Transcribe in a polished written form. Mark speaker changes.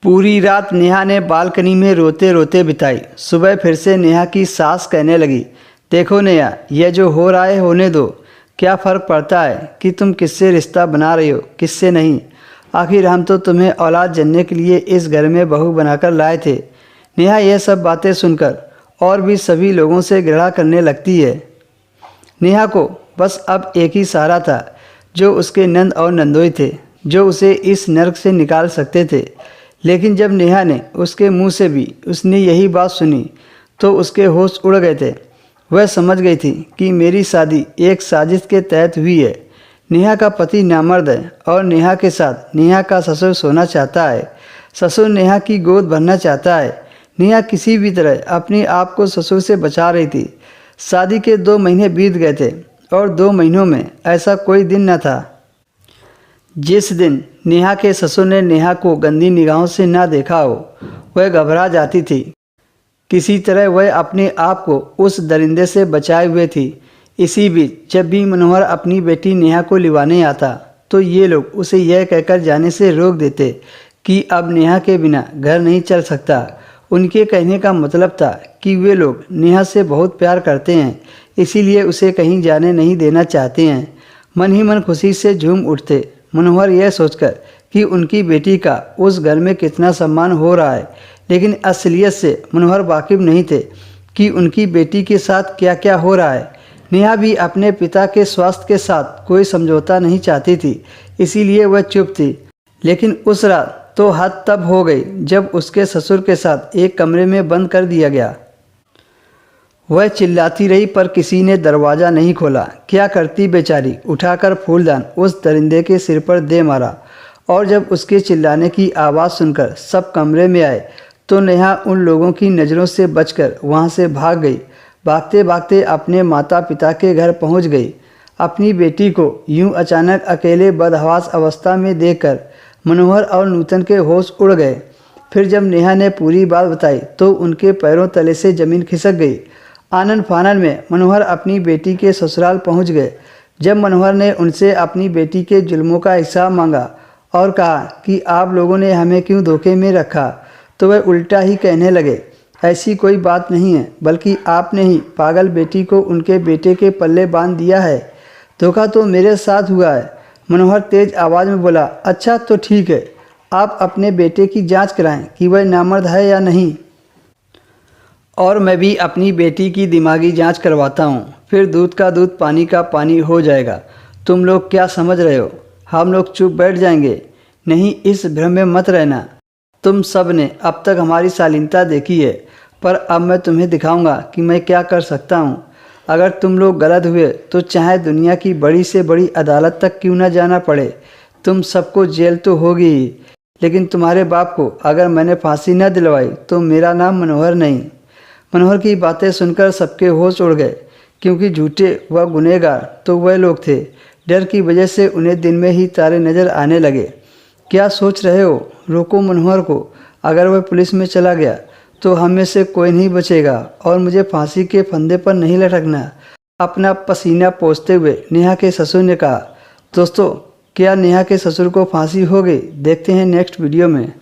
Speaker 1: पूरी रात नेहा ने बालकनी में रोते रोते बिताई। सुबह फिर से नेहा की सास कहने लगी, देखो नेहा, यह जो हो रहा है होने दो। क्या फ़र्क पड़ता है कि तुम किससे रिश्ता बना रही हो, किससे नहीं। आखिर हम तो तुम्हें औलाद जनने के लिए इस घर में बहू बनाकर लाए थे। नेहा यह सब बातें सुनकर और भी सभी लोगों से घृणा करने लगती है। नेहा को बस अब एक ही सहारा था, जो उसके नंद और नंदोई थे, जो उसे इस नर्क से निकाल सकते थे। लेकिन जब नेहा ने उसके मुंह से भी उसने यही बात सुनी तो उसके होश उड़ गए थे। वह समझ गई थी कि मेरी शादी एक साजिश के तहत हुई है। नेहा का पति नामर्द है और नेहा के साथ नेहा का ससुर सोना चाहता है। ससुर नेहा की गोद भरना चाहता है। नेहा किसी भी तरह अपने आप को ससुर से बचा रही थी। शादी के 2 महीने बीत गए थे और 2 महीनों में ऐसा कोई दिन न था जिस दिन नेहा के ससुर ने नेहा को गंदी निगाहों से ना देखा हो। वह घबरा जाती थी। किसी तरह वह अपने आप को उस दरिंदे से बचाए हुए थी। इसी बीच जब भी मनोहर अपनी बेटी नेहा को लिवाने आता तो ये लोग उसे यह कहकर जाने से रोक देते कि अब नेहा के बिना घर नहीं चल सकता। उनके कहने का मतलब था कि वे लोग नेहा से बहुत प्यार करते हैं, इसीलिए उसे कहीं जाने नहीं देना चाहते हैं। मन ही मन खुशी से झूम उठते मनोहर यह सोचकर कि उनकी बेटी का उस घर में कितना सम्मान हो रहा है। लेकिन असलियत से मनोहर वाकिफ नहीं थे कि उनकी बेटी के साथ क्या क्या हो रहा है। नेहा भी अपने पिता के स्वास्थ्य के साथ कोई समझौता नहीं चाहती थी, इसीलिए वह चुप थी। लेकिन उस रात तो हद तब हो गई जब उसके ससुर के साथ एक कमरे में बंद कर दिया गया। वह चिल्लाती रही पर किसी ने दरवाज़ा नहीं खोला। क्या करती बेचारी, उठाकर फूलदान उस दरिंदे के सिर पर दे मारा। और जब उसके चिल्लाने की आवाज़ सुनकर सब कमरे में आए तो नेहा उन लोगों की नज़रों से बचकर वहां से भाग गई। भागते भागते अपने माता पिता के घर पहुंच गई। अपनी बेटी को यूं अचानक अकेले बदहवास अवस्था में देखकर मनोहर और नूतन के होश उड़ गए। फिर जब नेहा ने पूरी बात बताई तो उनके पैरों तले से ज़मीन खिसक गई। आनन फानन में मनोहर अपनी बेटी के ससुराल पहुंच गए। जब मनोहर ने उनसे अपनी बेटी के जुल्मों का हिसाब मांगा और कहा कि आप लोगों ने हमें क्यों धोखे में रखा, तो वह उल्टा ही कहने लगे, ऐसी कोई बात नहीं है, बल्कि आपने ही पागल बेटी को उनके बेटे के पल्ले बांध दिया है। धोखा तो मेरे साथ हुआ है। मनोहर तेज आवाज़ में बोला, अच्छा तो ठीक है, आप अपने बेटे की जांच कराएं कि वह नामर्द है या नहीं, और मैं भी अपनी बेटी की दिमागी जांच करवाता हूँ। फिर दूध का दूध पानी का पानी हो जाएगा। तुम लोग क्या समझ रहे हो, हम लोग चुप बैठ जाएंगे? नहीं, इस भ्रम में मत रहना। तुम सब ने अब तक हमारी शालीनता देखी है, पर अब मैं तुम्हें दिखाऊंगा कि मैं क्या कर सकता हूँ। अगर तुम लोग गलत हुए तो चाहे दुनिया की बड़ी से बड़ी अदालत तक क्यों ना जाना पड़े, तुम सबको जेल तो होगी ही। लेकिन तुम्हारे बाप को अगर मैंने फांसी न दिलवाई तो मेरा नाम मनोहर नहीं। मनोहर की बातें सुनकर सबके होश उड़ गए, क्योंकि झूठे व गुनहगार तो वह लोग थे। डर की वजह से उन्हें दिन में ही तारे नज़र आने लगे। क्या सोच रहे हो, रोको मनोहर को। अगर वह पुलिस में चला गया तो हम में से कोई नहीं बचेगा और मुझे फांसी के फंदे पर नहीं लटकना। अपना पसीना पोंछते हुए नेहा के ससुर ने कहा। दोस्तों, क्या नेहा के ससुर को फांसी हो गई? देखते हैं नेक्स्ट वीडियो में।